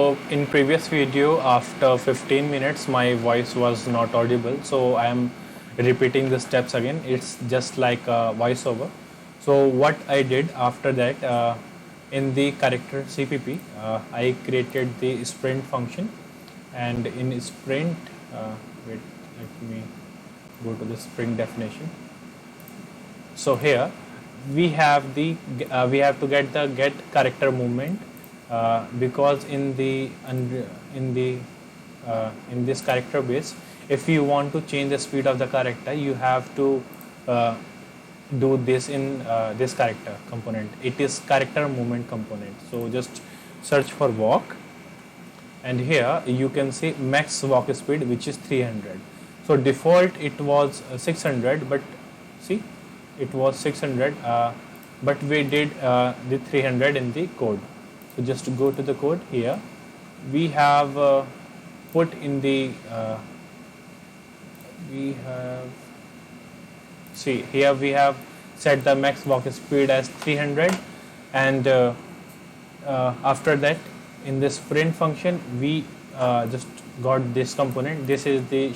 So in previous video, after 15 minutes, my voice was not audible. So I am repeating the steps again. It's just like a voiceover. So what I did after that, in the character CPP, I created the sprint function, and in sprint, wait, let me go to the sprint definition. So here we have the we have to get the get character movement, because in this character base, if you want to change the speed of the character, you have to do this in this character component. It is character movement component. So just search for walk, and here you can see max walk speed, which is 300. So default it was 600, but see, it was 600, but we did the 300 in the code. So just to go to the code, here we have put in the see, here we have set the max walk speed as 300, and after that, in this sprint function, we just got this component. This is the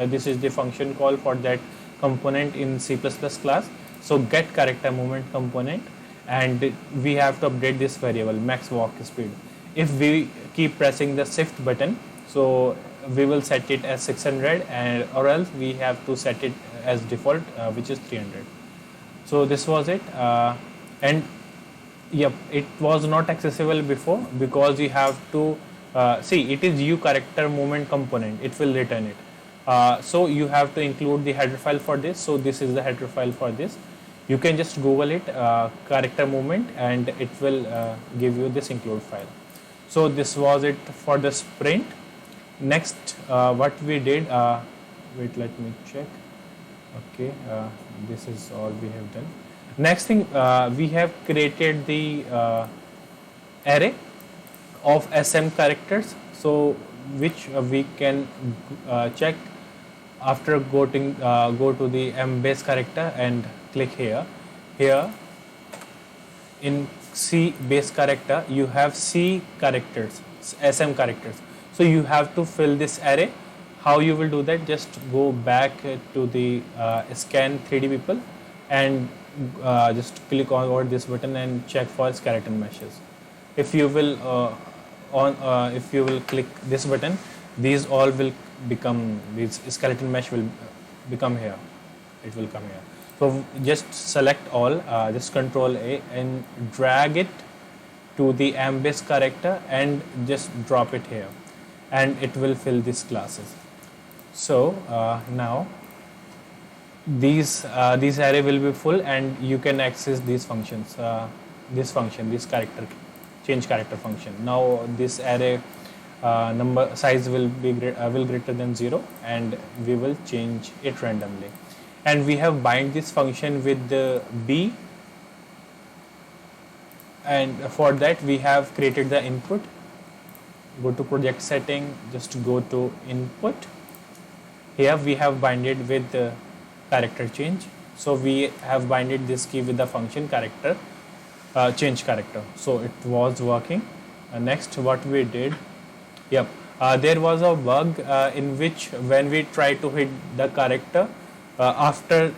this is the function call for that component in C++ class. So get character movement component, and we have to update this variable max walk speed. If we keep pressing the shift button, so we will set it as 600, and or else we have to set it as default, which is 300. So this was it, and yep, it was not accessible before because you have to see, it is U character movement component, it will return it. So you have to include the header file for this. So this is the header file for this. You can just Google it, character movement, and it will give you this include file. So this was it for the sprint. Next, what we did, wait, let me check. Okay, this is all we have done. Next thing, we have created the array of SM characters, so which we can check after go to the M base character and click here. Here in C base character, you have C characters, SM characters. So you have to fill this array. How you will do that? Just go back to the scan 3D people, and just click on over this button and check for skeleton meshes. If you will if you will click this button, these all will become, this skeleton mesh will become here. It will come here. So just select all, just Control A and drag it to the M-base character and just drop it here, and it will fill these classes. So now these array will be full, and you can access these functions. This function, this character change character function. Now this array number size will be greater than 0, and we will change it randomly. And we have bind this function with the B, and for that we have created the input. Go to project setting, just go to input. Here we have binded with the character change. So we have binded this key with the function character change character. So it was working. Next, what we did, yep, there was a bug in which when we try to hit the character after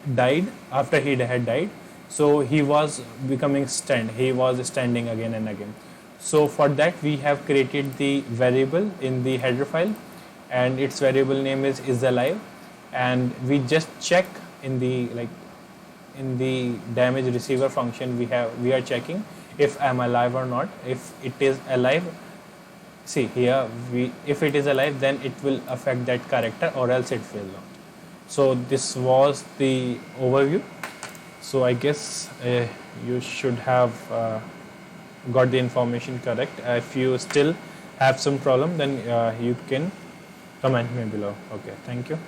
he had died, so he was becoming stand. He was standing again and again. So for that we have created the variable in the header file, and its variable name is alive, and we just check in the damage receiver function we are checking if I'm alive or not. If it is alive, see here, if it is alive, then it will affect that character, or else it will not. So this was the overview. So I guess you should have got the information correct. If you still have some problem, then you can comment me below. Okay, thank you.